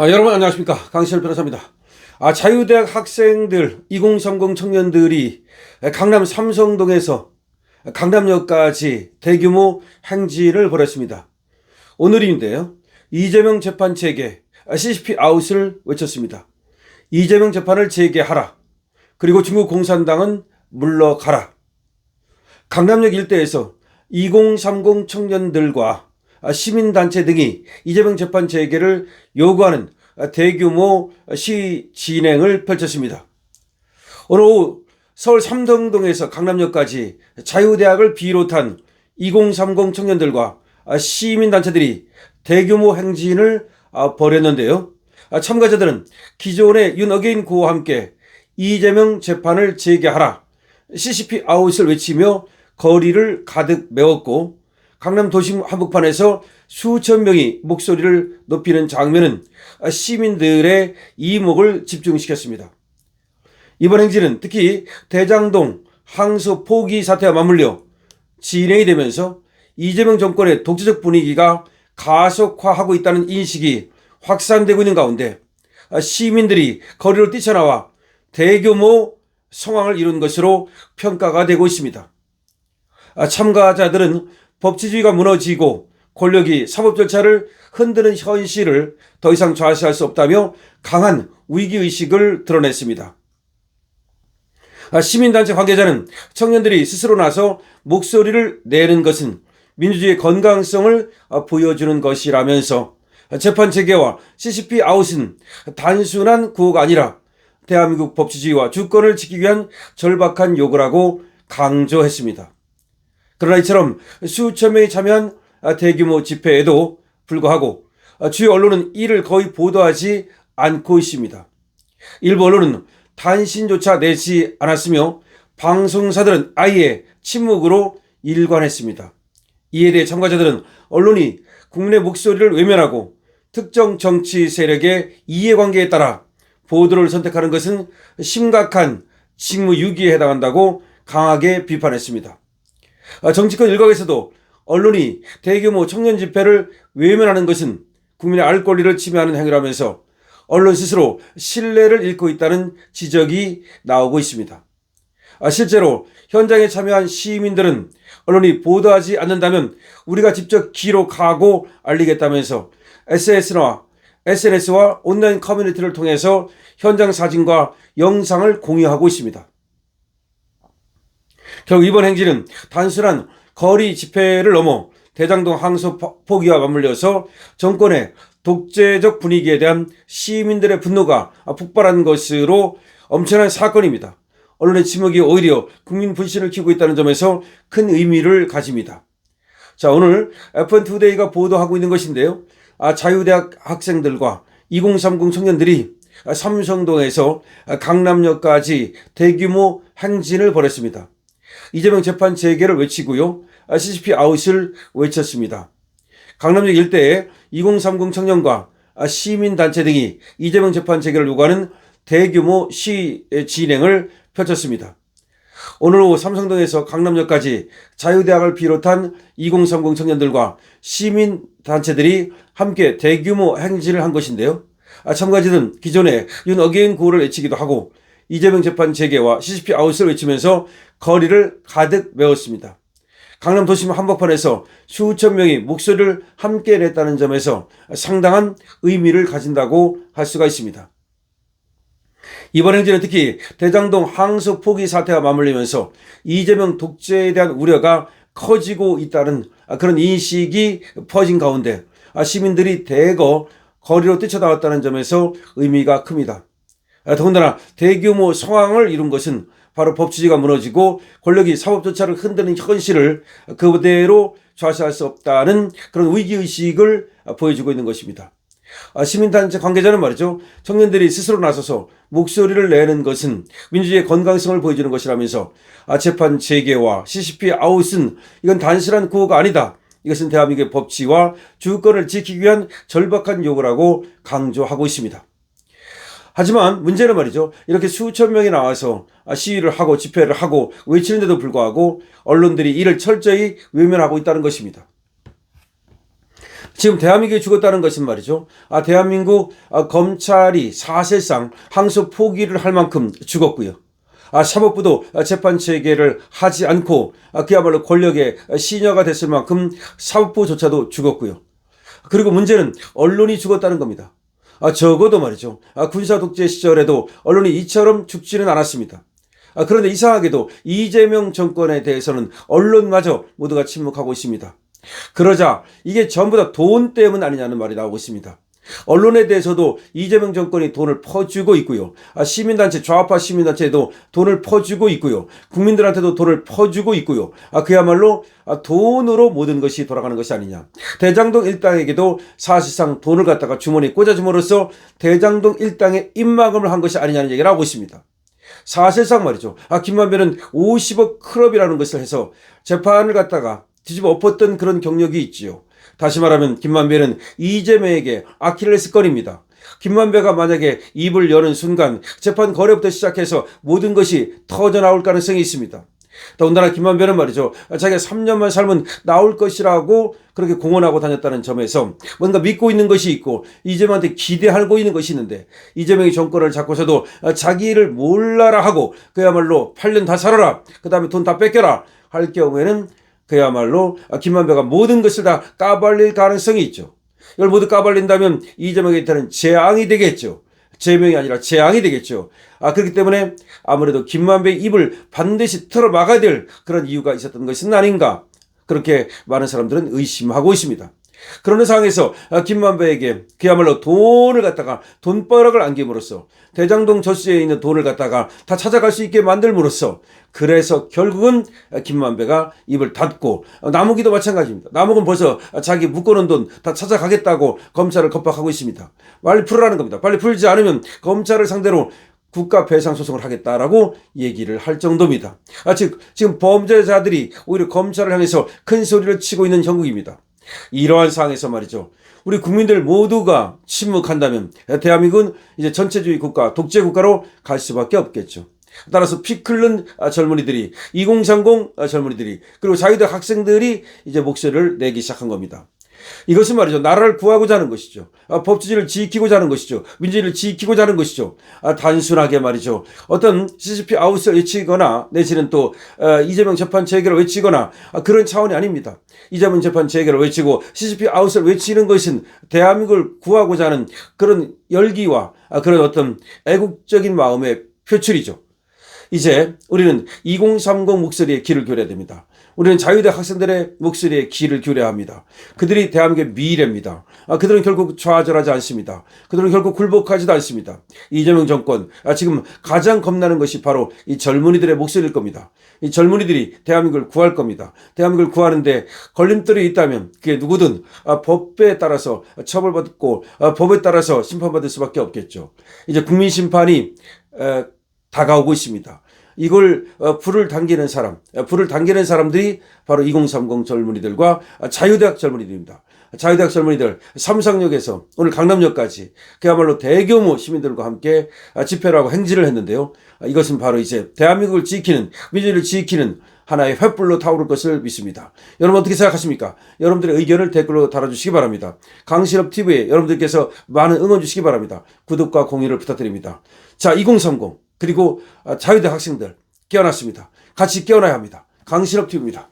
여러분 안녕하십니까, 강시열 변호사입니다. 자유대학 학생들 2030 청년들이 강남 삼성동에서 강남역까지 대규모 행진을 벌였습니다. 오늘인데요, 이재명 재판 재개, CCP 아웃을 외쳤습니다. 이재명 재판을 재개하라, 그리고 중국 공산당은 물러가라. 강남역 일대에서 2030 청년들과 시민단체 등이 이재명 재판 재개를 요구하는 대규모 시위 진행을 펼쳤습니다. 오늘 오후 서울 삼성동에서 강남역까지 자유대학을 비롯한 2030 청년들과 시민단체들이 대규모 행진을 벌였는데요. 참가자들은 기존의 윤 어게인 구호와 함께 이재명 재판을 재개하라, CCP 아웃을 외치며 거리를 가득 메웠고, 강남 도심 한복판에서 수천 명이 목소리를 높이는 장면은 시민들의 이목을 집중시켰습니다. 이번 행진은 특히 대장동 항소 포기 사태와 맞물려 진행이 되면서 이재명 정권의 독재적 분위기가 가속화하고 있다는 인식이 확산되고 있는 가운데 시민들이 거리로 뛰쳐나와 대규모 성황을 이룬 것으로 평가가 되고 있습니다. 참가자들은 법치주의가 무너지고 권력이 사법 절차를 흔드는 현실을 더 이상 좌시할 수 없다며 강한 위기의식을 드러냈습니다. 시민단체 관계자는 청년들이 스스로 나서 목소리를 내는 것은 민주주의의 건강성을 보여주는 것이라면서 재판 재개와 CCP 아웃은 단순한 구호가 아니라 대한민국 법치주의와 주권을 지키기 위한 절박한 요구라고 강조했습니다. 그러나 이처럼 수천 명이 참여한 대규모 집회에도 불구하고 주요 언론은 이를 거의 보도하지 않고 있습니다. 일부 언론은 단신조차 내지 않았으며 방송사들은 아예 침묵으로 일관했습니다. 이에 대해 참가자들은 언론이 국민의 목소리를 외면하고 특정 정치 세력의 이해관계에 따라 보도를 선택하는 것은 심각한 직무유기에 해당한다고 강하게 비판했습니다. 정치권 일각에서도 언론이 대규모 청년 집회를 외면하는 것은 국민의 알 권리를 침해하는 행위라면서 언론 스스로 신뢰를 잃고 있다는 지적이 나오고 있습니다. 실제로 현장에 참여한 시민들은 언론이 보도하지 않는다면 우리가 직접 기록하고 알리겠다면서 SNS와 온라인 커뮤니티를 통해서 현장 사진과 영상을 공유하고 있습니다. 결국 이번 행진은 단순한 거리 집회를 넘어 대장동 항소 포기와 맞물려서 정권의 독재적 분위기에 대한 시민들의 분노가 폭발한 것으로 엄청난 사건입니다. 언론의 침묵이 오히려 국민 분신을 키우고 있다는 점에서 큰 의미를 가집니다. 자, 오늘 FN2데이가 보도하고 있는 것인데요. 자유대학 학생들과 2030 청년들이 삼성동에서 강남역까지 대규모 행진을 벌였습니다. 이재명 재판 재개를 외치고요, CCP 아웃을 외쳤습니다. 강남역 일대에 2030 청년과 시민단체 등이 이재명 재판 재개를 요구하는 대규모 시위 진행을 펼쳤습니다. 오늘 오후 삼성동에서 강남역까지 자유대학을 비롯한 2030 청년들과 시민단체들이 함께 대규모 행진을 한 것인데요. 참가자들은 기존에 윤 어게인 구호를 외치기도 하고 이재명 재판 재개와 CCP 아웃을 외치면서 거리를 가득 메웠습니다. 강남 도심 한복판에서 수천 명이 목소리를 함께 냈다는 점에서 상당한 의미를 가진다고 할 수가 있습니다. 이번 행진은 특히 대장동 항소 포기 사태와 맞물리면서 이재명 독재에 대한 우려가 커지고 있다는 그런 인식이 퍼진 가운데 시민들이 대거 거리로 뛰쳐나왔다는 점에서 의미가 큽니다. 더군다나 대규모 성황을 이룬 것은 바로 법치주의가 무너지고 권력이 사법 절차를 흔드는 현실을 그대로 좌시할 수 없다는 그런 위기의식을 보여주고 있는 것입니다. 시민단체 관계자는 말이죠, 청년들이 스스로 나서서 목소리를 내는 것은 민주주의의 건강성을 보여주는 것이라면서 재판 재개와 CCP 아웃은 이건 단순한 구호가 아니다, 이것은 대한민국의 법치와 주권을 지키기 위한 절박한 요구라고 강조하고 있습니다. 하지만 문제는 말이죠, 이렇게 수천 명이 나와서 시위를 하고 집회를 하고 외치는데도 불구하고 언론들이 이를 철저히 외면하고 있다는 것입니다. 지금 대한민국이 죽었다는 것은 말이죠. 대한민국 검찰이 사실상 항소 포기를 할 만큼 죽었고요. 사법부도 재판 체계를 하지 않고 그야말로 권력의 시녀가 됐을 만큼 사법부조차도 죽었고요. 그리고 문제는 언론이 죽었다는 겁니다. 적어도 말이죠. 군사 독재 시절에도 언론이 이처럼 죽지는 않았습니다. 그런데 이상하게도 이재명 정권에 대해서는 언론마저 모두가 침묵하고 있습니다. 그러자 이게 전부 다 돈 때문 아니냐는 말이 나오고 있습니다. 언론에 대해서도 이재명 정권이 돈을 퍼주고 있고요. 시민단체, 좌파 시민단체에도 돈을 퍼주고 있고요. 국민들한테도 돈을 퍼주고 있고요. 그야말로 돈으로 모든 것이 돌아가는 것이 아니냐. 대장동 일당에게도 사실상 돈을 갖다가 주머니에 꽂아줌으로써 대장동 일당에 입막음을 한 것이 아니냐는 얘기를 하고 있습니다. 사실상 말이죠. 김만배는 50억 클럽이라는 것을 해서 재판을 갖다가 뒤집어 엎었던 그런 경력이 있지요. 다시 말하면 김만배는 이재명에게 아킬레스건입니다. 김만배가 만약에 입을 여는 순간 재판 거래부터 시작해서 모든 것이 터져나올 가능성이 있습니다. 더군다나 김만배는 말이죠. 자기가 3년만 살면 나올 것이라고 그렇게 공언하고 다녔다는 점에서 뭔가 믿고 있는 것이 있고 이재명한테 기대하고 있는 것이 있는데 이재명이 정권을 잡고서도 자기를 몰라라 하고 그야말로 8년 다 살아라. 그 다음에 돈 다 뺏겨라 할 경우에는 그야말로 김만배가 모든 것을 다 까발릴 가능성이 있죠. 이걸 모두 까발린다면 이재명한테는 재앙이 되겠죠. 재명이 아니라 재앙이 되겠죠. 그렇기 때문에 아무래도 김만배의 입을 반드시 틀어 막아야 될 그런 이유가 있었던 것은 아닌가. 그렇게 많은 사람들은 의심하고 있습니다. 그런 상황에서 김만배에게 그야말로 돈을 갖다가 돈벼락을 안김으로써 대장동 저수지에 있는 돈을 갖다가 다 찾아갈 수 있게 만들므로써 그래서 결국은 김만배가 입을 닫고 남욱이도 마찬가지입니다. 남욱은 벌써 자기 묶어놓은 돈 다 찾아가겠다고 검찰을 겁박하고 있습니다. 빨리 풀으라는 겁니다. 빨리 풀지 않으면 검찰을 상대로 국가배상소송을 하겠다라고 얘기를 할 정도입니다. 즉 지금 범죄자들이 오히려 검찰을 향해서 큰 소리를 치고 있는 형국입니다. 이러한 상황에서 말이죠. 우리 국민들 모두가 침묵한다면 대한민국은 이제 전체주의 국가, 독재 국가로 갈 수밖에 없겠죠. 따라서 피 끓는 젊은이들이 2030 젊은이들이 그리고 자유대 학생들이 이제 목소리를 내기 시작한 겁니다. 이것은 말이죠. 나라를 구하고자 하는 것이죠. 법치주의를 지키고자 하는 것이죠. 민주주의를 지키고자 하는 것이죠. 단순하게 말이죠. 어떤 CCP 아웃을 외치거나 내지는 또 이재명 재판 재개를 외치거나 그런 차원이 아닙니다. 이재명 재판 재개를 외치고 CCP 아웃을 외치는 것은 대한민국을 구하고자 하는 그런 열기와 그런 어떤 애국적인 마음의 표출이죠. 이제 우리는 2030 목소리에 귀를 기울여야 됩니다. 우리는 자유대 학생들의 목소리에 귀를 기울여야 합니다. 그들이 대한민국의 미래입니다. 그들은 결국 좌절하지 않습니다. 그들은 결국 굴복하지도 않습니다. 이재명 정권, 지금 가장 겁나는 것이 바로 이 젊은이들의 목소리일 겁니다. 이 젊은이들이 대한민국을 구할 겁니다. 대한민국을 구하는데 걸림돌이 있다면 그게 누구든 법에 따라서 처벌받고 법에 따라서 심판받을 수밖에 없겠죠. 이제 국민심판이 다가오고 있습니다. 이걸 불을 당기는 사람들이 바로 2030 젊은이들과 자유대학 젊은이들입니다. 자유대학 젊은이들 삼성역에서 오늘 강남역까지 그야말로 대규모 시민들과 함께 집회를 하고 행진을 했는데요. 이것은 바로 이제 대한민국을 지키는, 민주주의를 지키는 하나의 횃불로 타오를 것을 믿습니다. 여러분 어떻게 생각하십니까? 여러분들의 의견을 댓글로 달아주시기 바랍니다. 강신업TV에 여러분들께서 많은 응원 주시기 바랍니다. 구독과 공유를 부탁드립니다. 자, 2030 그리고 자유대 학생들 깨어났습니다. 같이 깨어나야 합니다. 강신업TV입니다.